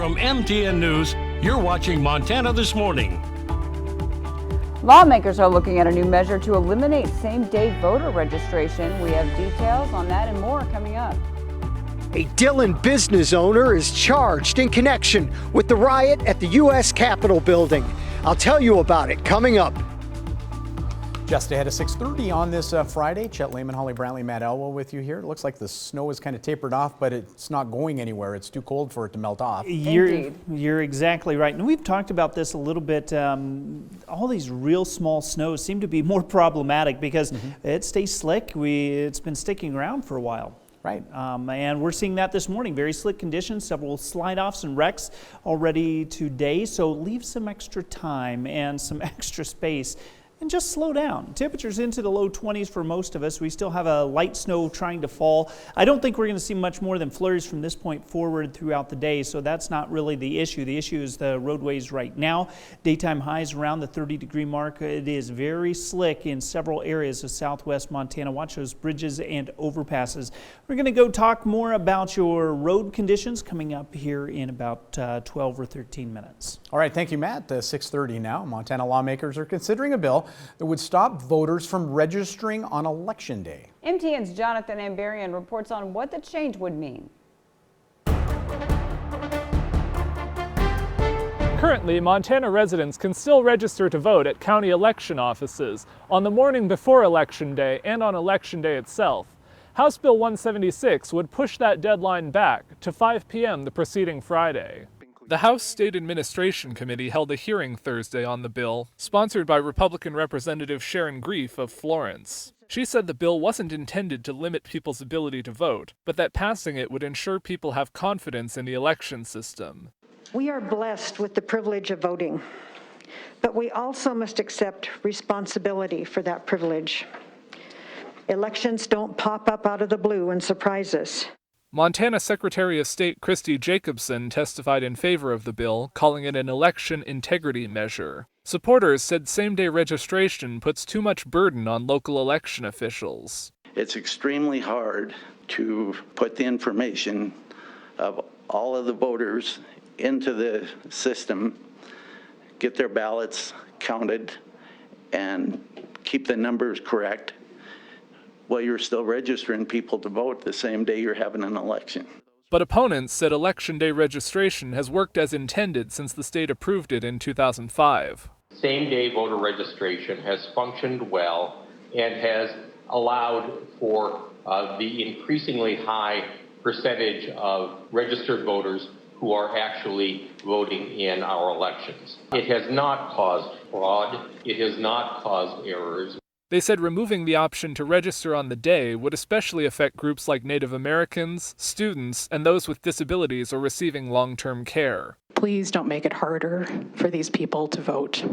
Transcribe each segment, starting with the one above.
From MTN News, you're watching Montana This Morning. Lawmakers are looking at a new measure to eliminate same-day voter registration. We have details on that and more coming up. A Dillon business owner is charged in connection with the riot at the U.S. Capitol building. I'll tell you about it coming up. Just ahead of 6:30 on this Friday. Chet Lehman, Holly Brantley, Matt Elwell with you here. It looks like the snow is kind of tapered off, but it's not going anywhere. It's too cold for it to melt off. You're exactly right. And we've talked about this a little bit. All these real small snows seem to be more problematic because it stays slick. It's been sticking around for a while. Right. And we're seeing that this morning. Very slick conditions, several slide-offs and wrecks already today. So leave some extra time and some extra space and just slow down. Temperatures into the low 20s for most of us. We still have a light snow trying to fall. I don't think we're going to see much more than flurries from this point forward throughout the day, so that's not really the issue. The issue is the roadways right now. Daytime highs around the 30-degree mark. It is very slick in several areas of southwest Montana. Watch those bridges and overpasses. We're going to go talk more about your road conditions coming up here in about 12 or 13 minutes. All right, thank you, Matt. 6:30 now. Montana lawmakers are considering a bill that would stop voters from registering on Election Day. MTN's Jonathan Ambarian reports on what the change would mean. Currently, Montana residents can still register to vote at county election offices on the morning before Election Day and on Election Day itself. House Bill 176 would push that deadline back to 5 p.m. the preceding Friday. The House State Administration Committee held a hearing Thursday on the bill, sponsored by Republican Representative Sharon Grief of Florence. She said the bill wasn't intended to limit people's ability to vote, but that passing it would ensure people have confidence in the election system. We are blessed with the privilege of voting, but we also must accept responsibility for that privilege. Elections don't pop up out of the blue and surprise us. Montana Secretary of State Christy Jacobson testified in favor of the bill, calling it an election integrity measure. Supporters said same-day registration puts too much burden on local election officials. It's extremely hard to put the information of all of the voters into the system, get their ballots counted, and keep the numbers correct, while you're still registering people to vote the same day you're having an election. But opponents said Election Day registration has worked as intended since the state approved it in 2005. Same-day voter registration has functioned well and has allowed for the increasingly high percentage of registered voters who are actually voting in our elections. It has not caused fraud. It has not caused errors. They said removing the option to register on the day would especially affect groups like Native Americans, students, and those with disabilities or receiving long-term care. Please don't make it harder for these people to vote.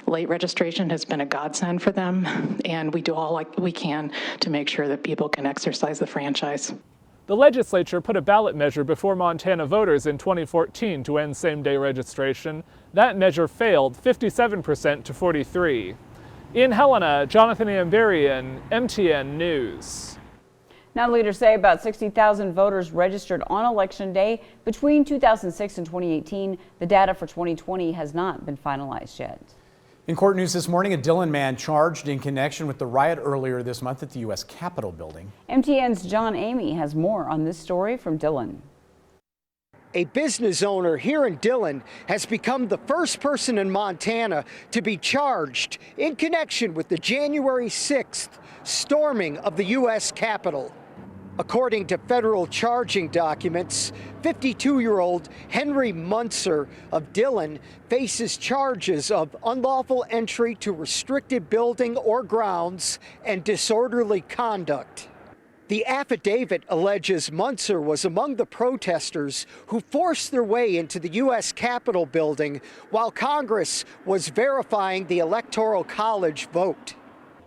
Late registration has been a godsend for them, and we do all we can to make sure that people can exercise the franchise. The legislature put a ballot measure before Montana voters in 2014 to end same-day registration. That measure failed, 57% to 43%. In Helena, Jonathan Ambarian, MTN News. Now, leaders say about 60,000 voters registered on Election Day between 2006 and 2018. The data for 2020 has not been finalized yet. In court news this morning, a Dillon man charged in connection with the riot earlier this month at the U.S. Capitol building. MTN's John Amy has more on this story from Dillon. A business owner here in Dillon has become the first person in Montana to be charged in connection with the January 6th storming of the U.S. Capitol. According to federal charging documents, 52-year-old Henry Munzer of Dillon faces charges of unlawful entry to restricted building or grounds and disorderly conduct. The affidavit alleges Munzer was among the protesters who forced their way into the U.S. Capitol building while Congress was verifying the Electoral College vote.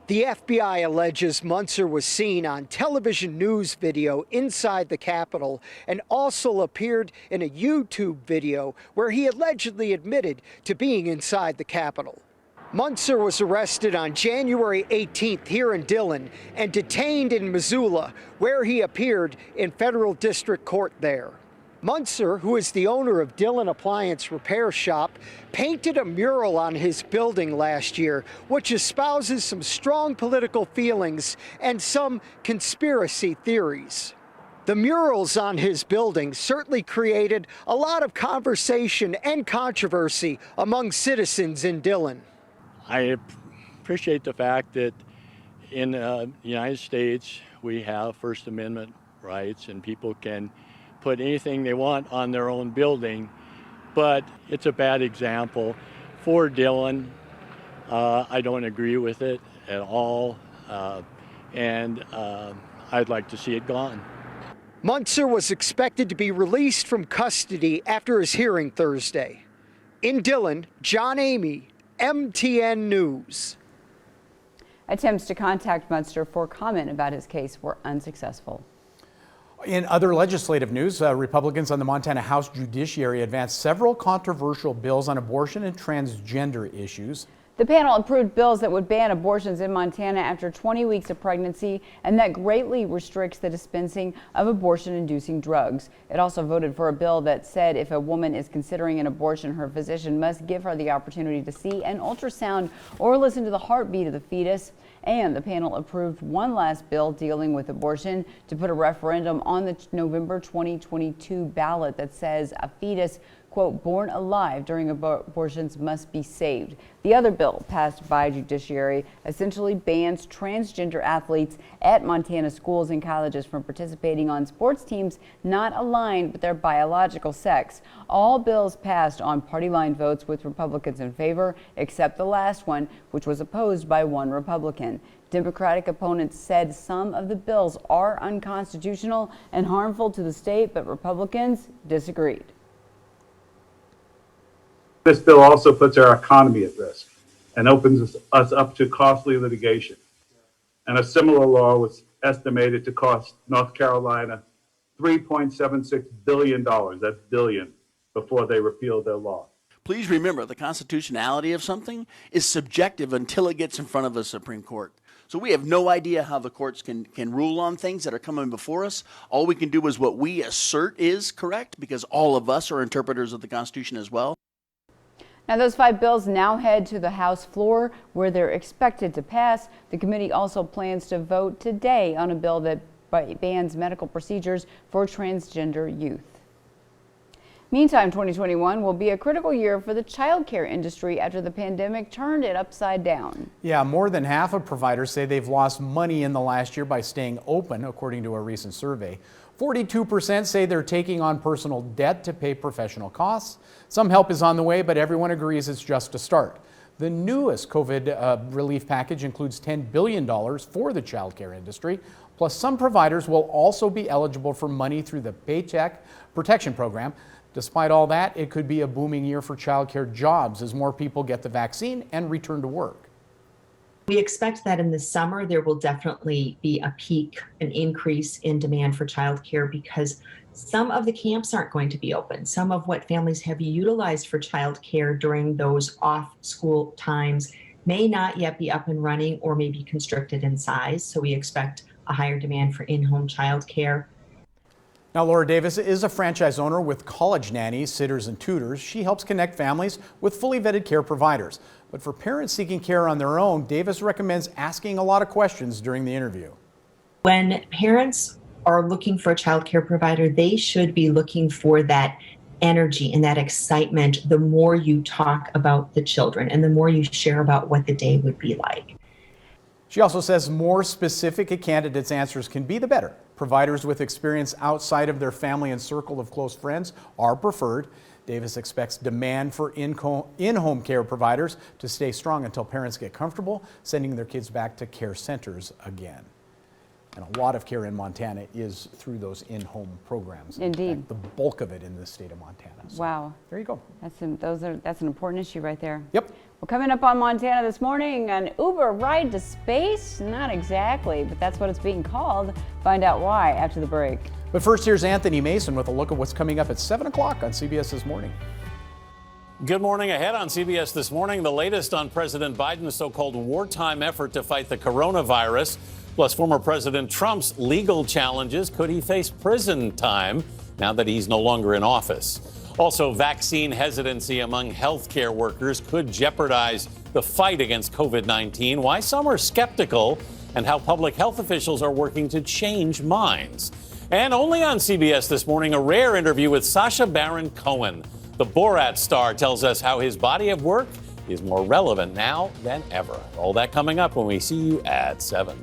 The FBI alleges Munzer was seen on television news video inside the Capitol and also appeared in a YouTube video where he allegedly admitted to being inside the Capitol. Munzer was arrested on January 18th here in Dillon and detained in Missoula, where he appeared in federal district court there. Munzer, who is the owner of Dillon Appliance Repair Shop, painted a mural on his building last year, which espouses some strong political feelings and some conspiracy theories. The murals on his building certainly created a lot of conversation and controversy among citizens in Dillon. I appreciate the fact that in the United States we have First Amendment rights and people can put anything they want on their own building, but it's a bad example for Dillon. I don't agree with it at all, and I'd like to see it gone. Munzer was expected to be released from custody after his hearing Thursday. In Dillon, John Amy, MTN News. Attempts to contact Munzer for comment about his case were unsuccessful. In other legislative news, Republicans on the Montana House Judiciary advanced several controversial bills on abortion and transgender issues. The panel approved bills that would ban abortions in Montana after 20 weeks of pregnancy and that greatly restricts the dispensing of abortion-inducing drugs. It also voted for a bill that said if a woman is considering an abortion, her physician must give her the opportunity to see an ultrasound or listen to the heartbeat of the fetus. And the panel approved one last bill dealing with abortion to put a referendum on the November 2022 ballot that says a fetus, quote, born alive during abortions must be saved. The other bill passed by judiciary essentially bans transgender athletes at Montana schools and colleges from participating on sports teams not aligned with their biological sex. All bills passed on party line votes with Republicans in favor, except the last one, which was opposed by one Republican. Democratic opponents said some of the bills are unconstitutional and harmful to the state, but Republicans disagreed. This bill also puts our economy at risk and opens us up to costly litigation. And a similar law was estimated to cost North Carolina $3.76 billion, that's billion, before they repealed their law. Please remember, the constitutionality of something is subjective until it gets in front of the Supreme Court. So we have no idea how the courts can rule on things that are coming before us. All we can do is what we assert is correct, because all of us are interpreters of the Constitution as well. Now, those 5 bills now head to the House floor where they're expected to pass. The committee also plans to vote today on a bill that bans medical procedures for transgender youth. Meantime, 2021 will be a critical year for the child care industry after the pandemic turned it upside down. Yeah, more than half of providers say they've lost money in the last year by staying open, according to a recent survey. 42% say they're taking on personal debt to pay professional costs. Some help is on the way, but everyone agrees it's just a start. The newest COVID relief package includes $10 billion for the child care industry. Plus, some providers will also be eligible for money through the Paycheck Protection Program. Despite all that, it could be a booming year for child care jobs as more people get the vaccine and return to work. We expect that in the summer, there will definitely be a peak, an increase in demand for childcare because some of the camps aren't going to be open. Some of what families have utilized for childcare during those off-school times may not yet be up and running or may be constricted in size. So we expect a higher demand for in-home childcare. Now, Laura Davis is a franchise owner with College Nannies, Sitters and Tutors. She helps connect families with fully vetted care providers. But for parents seeking care on their own, Davis recommends asking a lot of questions during the interview. When parents are looking for a child care provider, they should be looking for that energy and that excitement the more you talk about the children and the more you share about what the day would be like. She also says more specific a candidate's answers can be, the better. Providers with experience outside of their family and circle of close friends are preferred. Davis expects demand for in-home care providers to stay strong until parents get comfortable sending their kids back to care centers again. And a lot of care in Montana is through those in-home programs. Indeed. In fact, the bulk of it in the state of Montana. So wow. There you go. That's an important issue right there. Yep. Well, coming up on Montana this morning, an Uber ride to space? Not exactly, but that's what it's being called. Find out why after the break. But first, here's Anthony Mason with a look at what's coming up at 7 o'clock on CBS This Morning. Good morning. Ahead on CBS This Morning, the latest on President Biden's so-called wartime effort to fight the coronavirus, plus former President Trump's legal challenges. Could he face prison time? now that he's no longer in office. Also, vaccine hesitancy among healthcare workers could jeopardize the fight against COVID-19, why some are skeptical, and how public health officials are working to change minds. And only on CBS this morning, a rare interview with Sacha Baron Cohen. The Borat star tells us how his body of work is more relevant now than ever. All that coming up when we see you at 7.